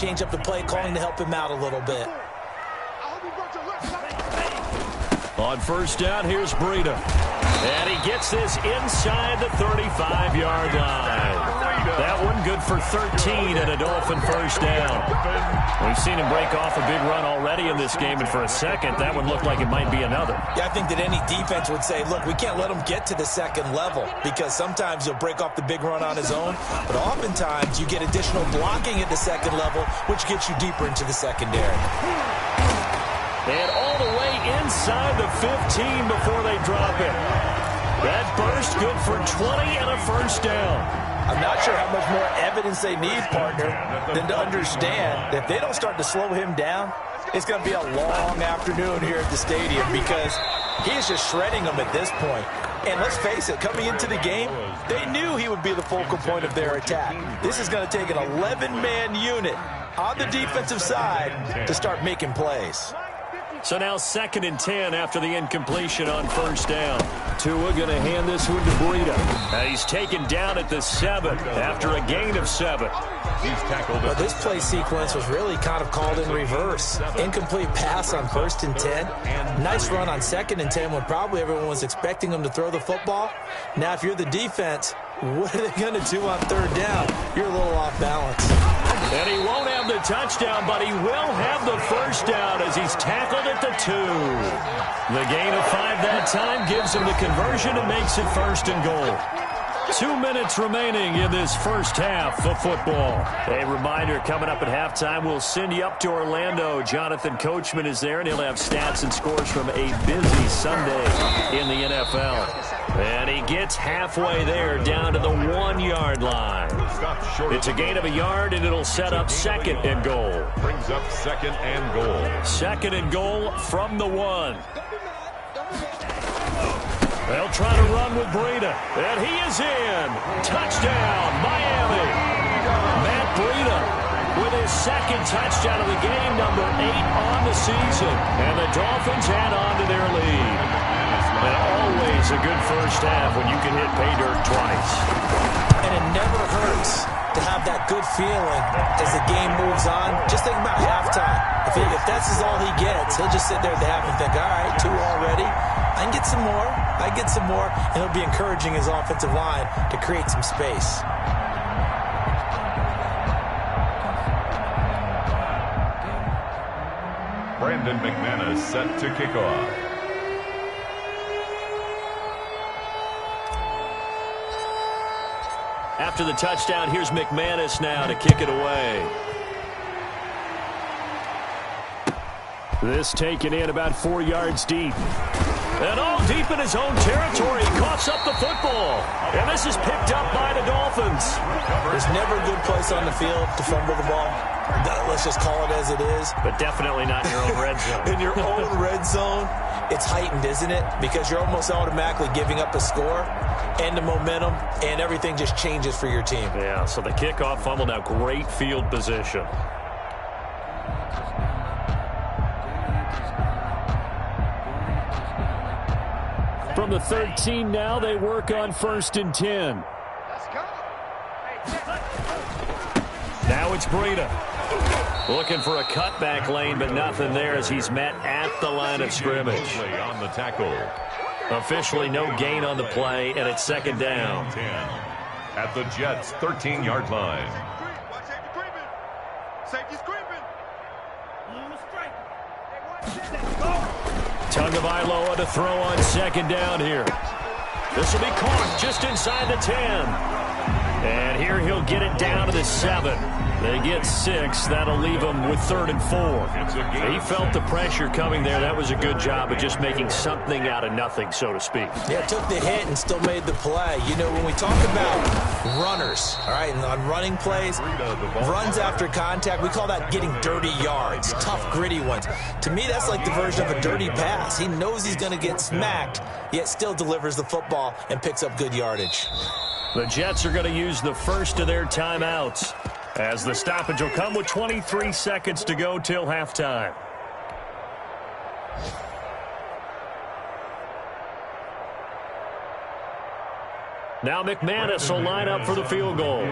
change up the play calling to help him out a little bit. On first down, here's Breida. And he gets this inside the 35-yard line. That one good for 13 and a Dolphin first down. We've seen him break off a big run already in this game, and for a second, that one looked like it might be another. Yeah, I think that any defense would say, look, we can't let him get to the second level because sometimes he'll break off the big run on his own, but oftentimes you get additional blocking at the second level, which gets you deeper into the secondary. And all the way inside the 15 before they drop it. That burst good for 20 and a first down. I'm not sure how much more evidence they need, partner, than to understand that if they don't start to slow him down, it's going to be a long afternoon here at the stadium because he's just shredding them at this point. And let's face it, coming into the game, they knew he would be the focal point of their attack. This is going to take an 11-man unit on the defensive side to start making plays. So now 2nd and 10 after the incompletion on first down. Tua going to hand this one to Breida. He's taken down at the 7 after a gain of 7. He's tackled. Well, this play sequence was really kind of called in reverse. Incomplete pass on 1st and 10. Nice run on 2nd and 10 when probably everyone was expecting him to throw the football. Now, if you're the defense, what are they going to do on 3rd down? You're a little off balance. And he won't have the touchdown, but he will have the first down as he's tackled at the 2. The gain of 5 that time gives him the conversion and makes it 1st and goal. 2 minutes remaining in this first half of football. A reminder, coming up at halftime, we'll send you up to Orlando. Jonathan Coachman is there, and he'll have stats and scores from a busy Sunday in the NFL. And he gets halfway there, down to the 1-yard line. It's a gain of a yard, and it'll set up 2nd and goal. Brings up 2nd and goal. 2nd and goal from the 1. They'll try to run with Breida, and he is in. Touchdown, Miami. Matt Breida with his 2nd touchdown of the game, number 8 on the season. And the Dolphins add on to their lead. And always a good first half when you can hit pay dirt twice. And it never hurts to have that good feeling as the game moves on. Just think about halftime. If that's all he gets, he'll just sit there at the half and think, all right, 2 already. I can get some more. I get some more. And he'll be encouraging his offensive line to create some space. Brandon McManus set to kick off. After the touchdown, here's McManus now to kick it away. This taken in about 4 yards deep. And all deep in his own territory. He coughs up the football. And this is picked up by the Dolphins. There's never a good place on the field to fumble the ball. Let's just call it as it is. But definitely not in your own red zone. In your own red zone, it's heightened, isn't it? Because you're almost automatically giving up a score and the momentum, and everything just changes for your team. Yeah, so the kickoff fumble, now great field position. From the 13 now, they work on 1st and 10. Now it's Breida. Looking for a cutback lane, but nothing there as he's met at the line of scrimmage. On the tackle. Officially no gain on the play, and it's 2nd down. 10 at the Jets' 13-yard line. Tagovailoa to throw on 2nd down here. This will be caught just inside the 10. And here he'll get it down to the 7. They get 6. That'll leave them with 3rd and 4. He felt the pressure coming there. That was a good job of just making something out of nothing, so to speak. Yeah, took the hit and still made the play. You know, when we talk about runners, all right, and on running plays, runs after contact, we call that getting dirty yards, tough, gritty ones. To me, that's like the version of a dirty pass. He knows he's going to get smacked, yet still delivers the football and picks up good yardage. The Jets are going to use the first of their timeouts, as the stoppage will come with 23 seconds to go till halftime. Now McManus will line up for the field goal.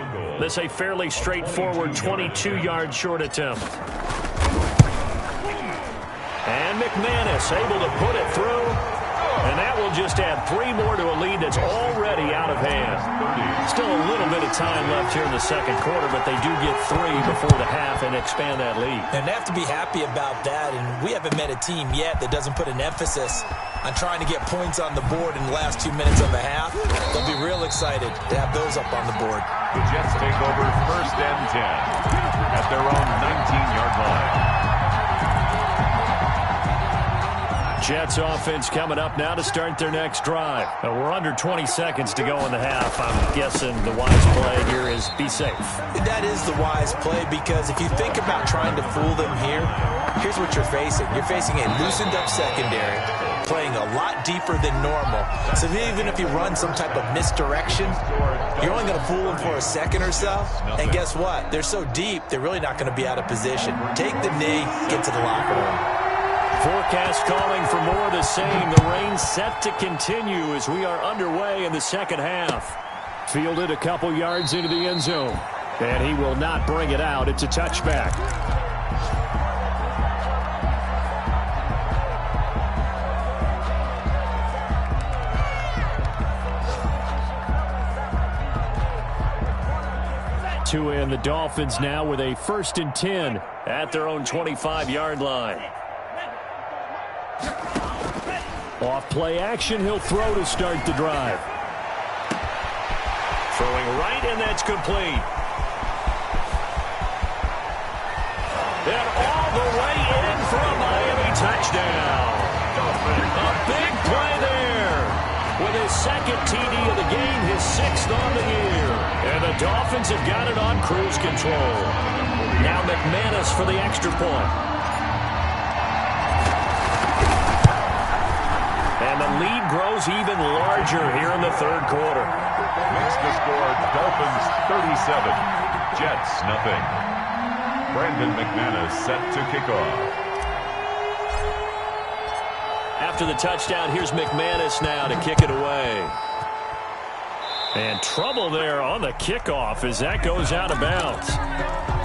This a fairly straightforward 22-yard short attempt. And McManus able to put it through. And that will just add 3 more to a lead that's already out of hand. Still a little bit of time left here in the second quarter, but they do get 3 before the half and expand that lead. And they have to be happy about that. And we haven't met a team yet that doesn't put an emphasis on trying to get points on the board in the last 2 minutes of the half. They'll be real excited to have those up on the board. The Jets take over 1st and 10 at their own 19-yard line. Jets offense coming up now to start their next drive. We're under 20 seconds to go in the half. I'm guessing the wise play here is be safe. That is the wise play, because if you think about trying to fool them here, here's what you're facing. You're facing a loosened up secondary, playing a lot deeper than normal. So even if you run some type of misdirection, you're only going to fool them for a second or so. And guess what? They're so deep, they're really not going to be out of position. Take the knee, get to the locker room. Forecast calling for more of the same. The rain set to continue as we are underway in the second half. Fielded a couple yards into the end zone. And he will not bring it out. It's a touchback. Two in, the Dolphins now with a 1st and 10 at their own 25-yard line. Off play action, he'll throw to start the drive. Throwing right, and that's complete. And all the way in for a Miami touchdown. A big play there. With his 2nd TD of the game, his 6th on the year. And the Dolphins have got it on cruise control. Now McManus for the extra point. And the lead grows even larger here in the 3rd quarter. Makes the score Dolphins 37, Jets nothing. Brandon McManus set to kick off. After the touchdown, here's McManus now to kick it away. And trouble there on the kickoff as that goes out of bounds.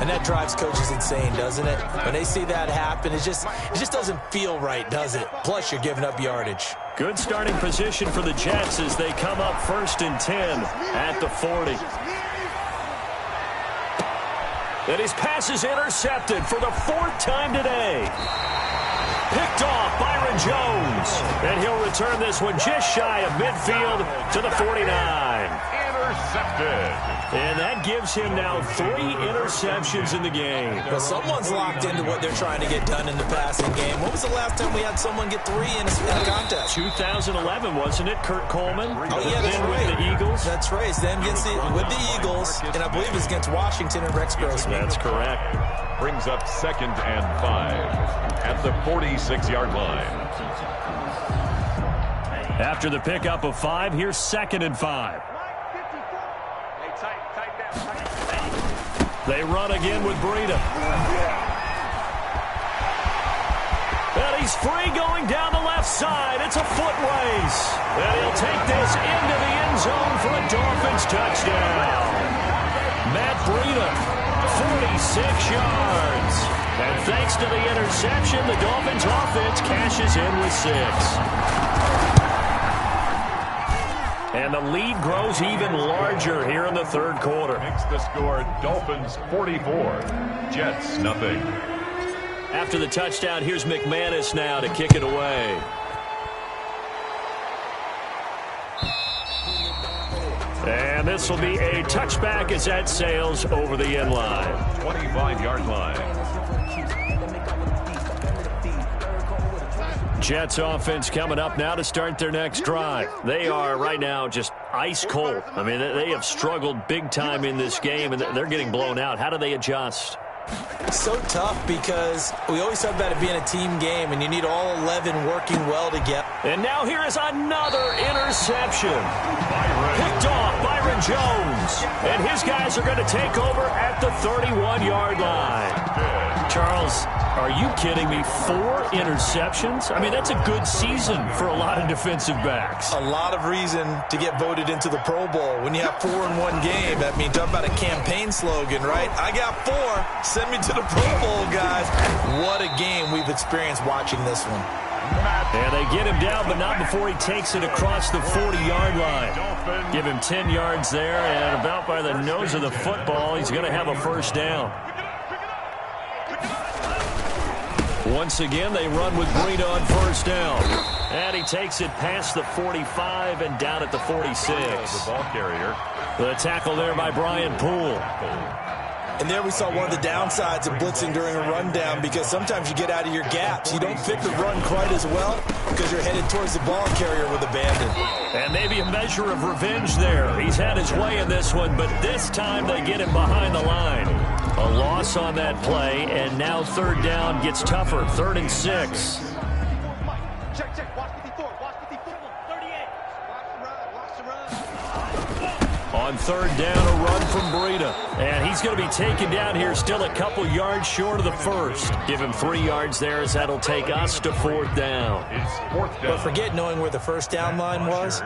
And that drives coaches insane, doesn't it? When they see that happen, it just doesn't feel right, does it? Plus, you're giving up yardage. Good starting position for the Jets as they come up 1st and 10 at the 40. And his pass is intercepted for the 4th time today. Picked off Byron Jones. And he'll return this one just shy of midfield to the 49. Intercepted. And that gives him now 3 interceptions in the game. Well, someone's locked into what they're trying to get done in the passing game. When was the last time we had someone get 3 in a contest? 2011, wasn't it? Kurt Coleman. Oh, yeah, that's then right. With the Eagles. That's right. Then with the Eagles, and I believe it's against Washington and Rex Grossman. That's correct. Brings up 2nd and 5 at the 46-yard line. After the pickup of 5, here's 2nd and 5. They run again with Breida. And he's free going down the left side. It's a foot race. And he'll take this into the end zone for a Dolphins touchdown. Matt Breida, 46 yards. And thanks to the interception, the Dolphins offense cashes in with 6. And the lead grows even larger here in the 3rd quarter. Makes the score Dolphins 44, Jets nothing. After the touchdown, here's McManus now to kick it away. And this will be a touchback as that sails over the end line. 25-yard line. Jets offense coming up now to start their next drive. They are right now just ice cold. I mean, they have struggled big time in this game, and they're getting blown out. How do they adjust? So tough because we always talk about it being a team game, and you need all 11 working well together. And now here is another interception. Picked off Byron Jones. And his guys are going to take over at the 31-yard line. Charles, are you kidding me? 4 interceptions? I mean, that's a good season for a lot of defensive backs. A lot of reason to get voted into the Pro Bowl. When you have 4 in one game, I mean, talk about a campaign slogan, right? I got 4. Send me to the Pro Bowl, guys. What a game we've experienced watching this one. And they get him down, but not before he takes it across the 40-yard line. Give him 10 yards there, and about by the nose of the football, he's going to have a first down. Once again, they run with Breida on first down. And he takes it past the 45 and down at the 46. The ball carrier. The tackle there by Brian Poole. And there we saw one of the downsides of blitzing during a rundown, because sometimes you get out of your gaps. You don't fit the run quite as well because you're headed towards the ball carrier with abandon. And maybe a measure of revenge there. He's had his way in this one, but this time they get him behind the line. A loss on that play, and now third down gets tougher. 3rd and 6. On third down, a run from Breida. And he's going to be taken down here, still a couple yards short of the first. Give him 3 yards there, as that'll take us to 4th down. But forget knowing where the first down line was.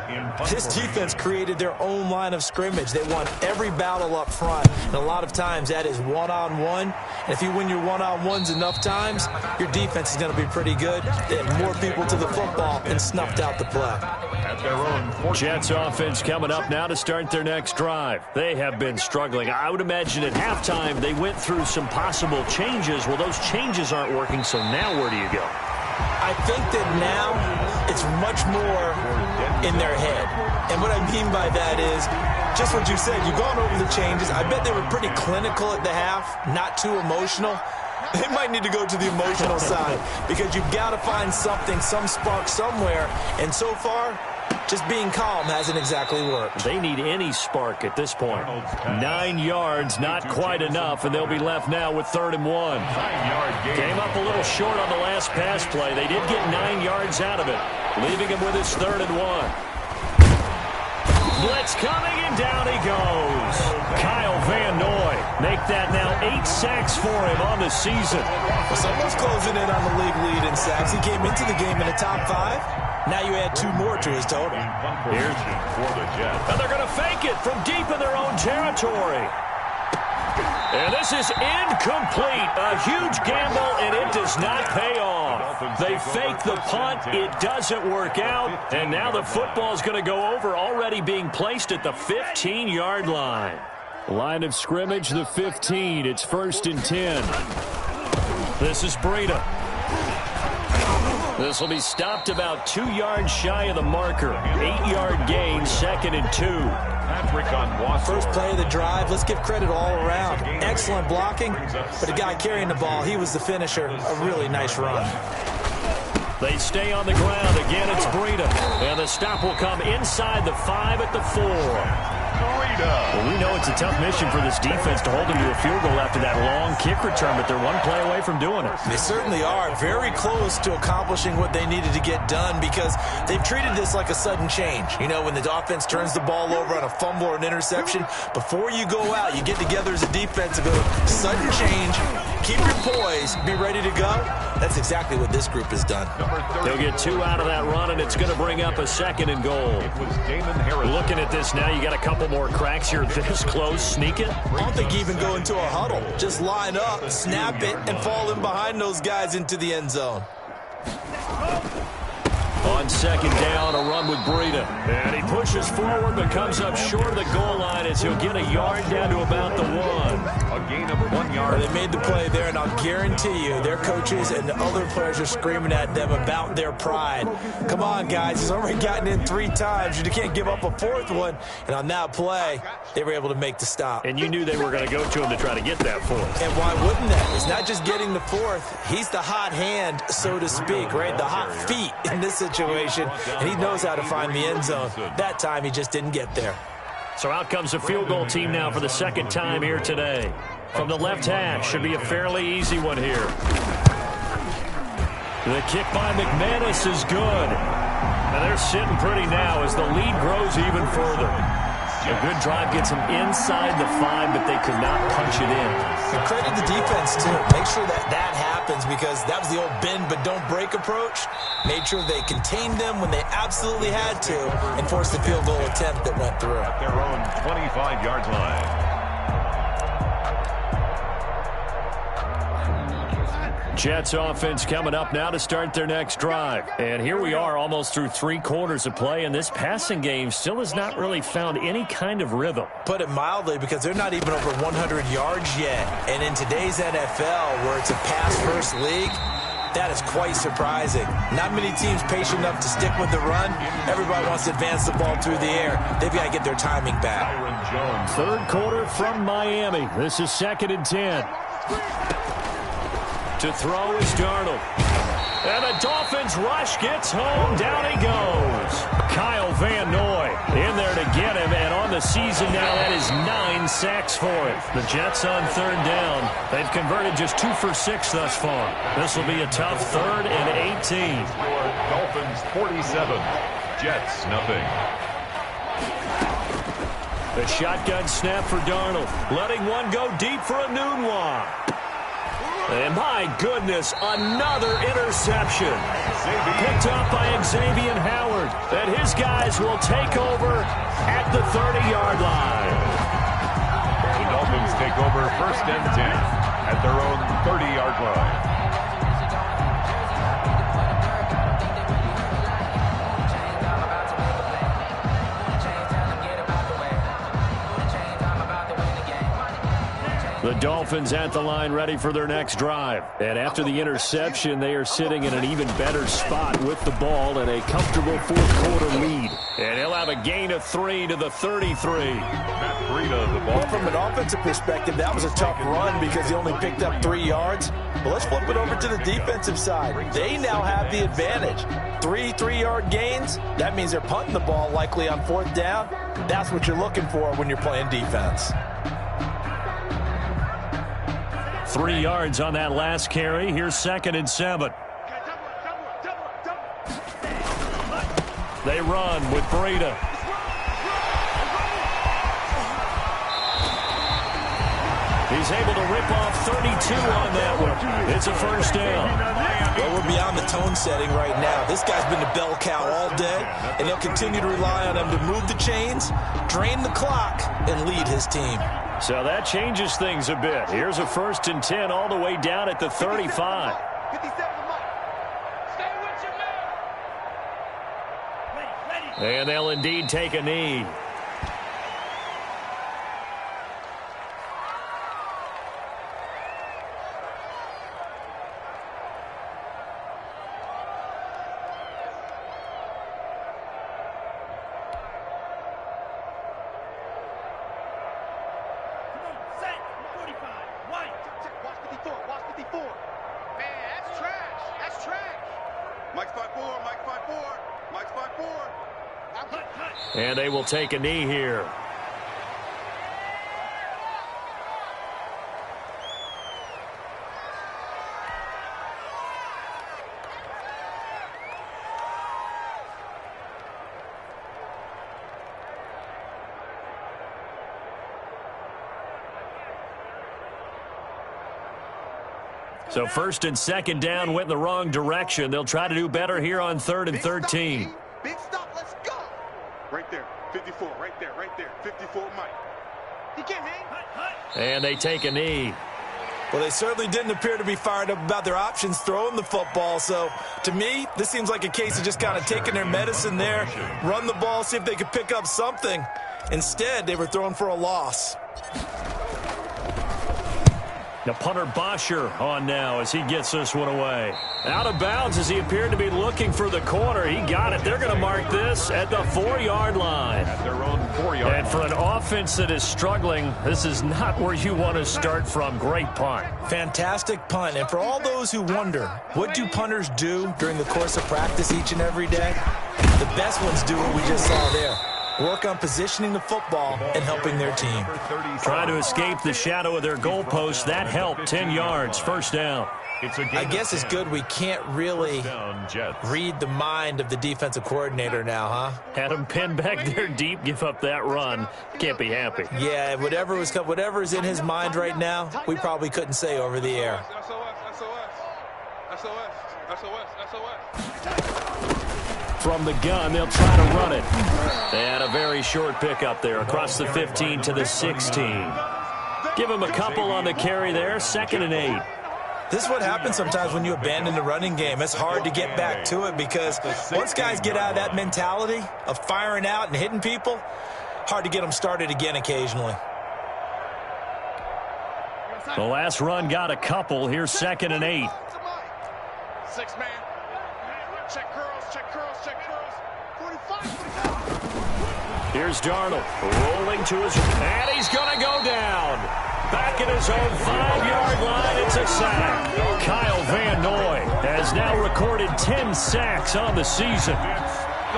This defense created their own line of scrimmage. They won every battle up front. And a lot of times that is one-on-one. And if you win your one-on-ones enough times, your defense is going to be pretty good. They had more people to the football and snuffed out the play. At their own Jets offense coming up now to start their next drive. They have been struggling. I would imagine at halftime they went through some possible changes. Well, those changes aren't working, so now where do you go? I think that now it's much more in their head. And what I mean by that is just what you said. You've gone over the changes. I bet they were pretty clinical at the half, not too emotional. They might need to go to the emotional side, because you've got to find something, some spark somewhere. And so far, just being calm hasn't exactly worked. They need any spark at this point. 9 yards, not quite enough, and they'll be left now with 3rd and 1. 9-yard gain. Came up a little short on the last pass play. They did get 9 yards out of it, leaving him with his 3rd and 1. Blitz coming, and down he goes. Kyle Van Noy make that now 8 sacks for him on the season. Well, someone's closing in on the league lead in sacks. He came into the game in the top 5. Now you add 2 more to his total. Here's for the Jets. And they're going to fake it from deep in their own territory. And this is incomplete. A huge gamble, and it does not pay off. They fake the punt. It doesn't work out. And now the football is going to go over, already being placed at the 15-yard line. Line of scrimmage, the 15. It's 1st and 10. This is Breida. This will be stopped about 2 yards shy of the marker. 8-yard gain, 2nd and 2. Patrick on Wasser. First play of the drive. Let's give credit all around. Excellent blocking, but the guy carrying the ball, he was the finisher. A really nice run. They stay on the ground. Again, it's Breida. And the stop will come inside the 5 at the 4. Well, we know it's a tough mission for this defense to hold them to a field goal after that long kick return, but they're 1 play away from doing it. They certainly are. Very close to accomplishing what they needed to get done, because they've treated this like a sudden change. You know, when the offense turns the ball over on a fumble or an interception, before you go out, you get together as a defense and go, sudden change, keep your poise, be ready to go. That's exactly what this group has done. They'll get 2 out of that run, and it's going to bring up a 2nd and goal. Looking at this now, you got a couple more cracks here this close. Sneak it. I don't think you even go into a huddle. Just line up, snap it, and fall in behind those guys into the end zone. On 2nd down, a run with Breida. And he pushes forward, but comes up short of the goal line as he'll get a yard down to about the 1. A gain of 1 yard. They made the play there, and I'll guarantee you their coaches and the other players are screaming at them about their pride. Come on, guys. He's already gotten in 3 times. You can't give up a 4th one. And on that play, they were able to make the stop. And you knew they were going to go to him to try to get that 4th. And why wouldn't they? It's not just getting the 4th. He's the hot hand, so to speak, right? The hot feet in this situation. And he knows how to find the end zone. That time, he just didn't get there. So out comes the field goal team now for the 2nd time here today. From the left hash, should be a fairly easy one here. The kick by McManus is good. And they're sitting pretty now as the lead grows even further. A good drive gets them inside the 5, but they could not punch it in. And credit the defense, too. Make sure that happens because that was the old bend but don't break approach. Made sure they contained them when they absolutely had to and forced the field goal attempt that went through. At their own 25-yard line. Jets offense coming up now to start their next drive. And here we are almost through 3 quarters of play, and this passing game still has not really found any kind of rhythm. Put it mildly, because they're not even over 100 yards yet. And in today's NFL, where it's a pass-first league, that is quite surprising. Not many teams patient enough to stick with the run. Everybody wants to advance the ball through the air. They've got to get their timing back. Third quarter from Miami. This is 2nd and 10. To throw is Darnold. And the Dolphins rush gets home. Down he goes. Kyle Van Noy in there to get him. And on the season now, that is 9 sacks for him. The Jets on 3rd down. They've converted just 2 for 6 thus far. This will be a tough 3rd and 18. Dolphins 47. Jets nothing. The shotgun snap for Darnold. Letting one go deep for a Nunwa. And my goodness, another interception. Picked up by Xavier Howard. And his guys will take over at the 30-yard line. The Dolphins take over 1st and 10 at their own 30-yard line. The Dolphins at the line ready for their next drive. And after the interception, they are sitting in an even better spot with the ball and a comfortable 4th quarter lead. And he'll have a gain of 3 to the 33. Matt Breida, the ball. Well, from an offensive perspective, that was a tough run because he only picked up 3 yards. But let's flip it over to the defensive side. They now have the advantage. 3 3-yard gains. That means they're punting the ball likely on 4th down. That's what you're looking for when you're playing defense. 3 yards on that last carry. Here's 2nd and 7. They run with Breida. He's able to rip off 32 on that one. It's a 1st down. Well, we're beyond the tone setting right now. This guy's been the bell cow all day, and they'll continue to rely on him to move the chains, drain the clock, and lead his team. So that changes things a bit. Here's a 1st and 10 all the way down at the 35. And they'll indeed take a knee. And they will take a knee here. So 1st and 2nd down went in the wrong direction. They'll try to do better here on 3rd and 13. Big stop, let's go. Right there, 54, right there, 54, Mike. He can't hang. And they take a knee. Well, they certainly didn't appear to be fired up about their options throwing the football. So, to me, this seems like a case of just kind of taking their medicine there, run the ball, see if they could pick up something. Instead, they were throwing for a loss. The punter Bosher on now as he gets this one away. Out of bounds as he appeared to be looking for the corner. He got it. They're going to mark this at the 4-yard line. At their own 4-yard line. And for an offense that is struggling, this is not where you want to start from. Great punt. Fantastic punt. And for all those who wonder, what do punters do during the course of practice each and every day? The best ones do what we just saw there. work on positioning the football and helping their team. Trying to escape the shadow of their goalpost. That helped. 10 yards, first down. I guess it's good we can't really read the mind of the defensive coordinator now, huh? Had him pinned back there deep, give up that run. Can't be happy. Yeah, whatever is in his mind right now, we probably couldn't say over the air. From the gun, they'll try to run it. They had a very short pickup there across the 15 to the 16. Give him a couple on the carry there, 2nd and 8. This is what happens sometimes when you abandon the running game. It's hard to get back to it because once guys get out of that mentality of firing out and hitting people, hard to get them started again occasionally. The last run got a couple. Here's 2nd and 8. 6 man. Check curls, check curls, check curls. 45. Here's Darnold rolling to his, and he's going to go down. Back at his own 5-yard line, it's a sack. Kyle Van Noy has now recorded 10 sacks on the season.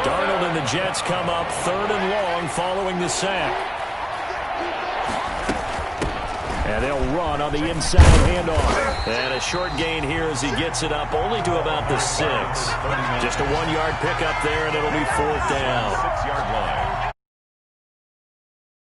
Darnold and the Jets come up 3rd and long following the sack. And they'll run on the inside handoff. And a short gain here as he gets it up only to about the 6. Just a 1-yard pickup there, and it'll be 4th down. 6-yard line.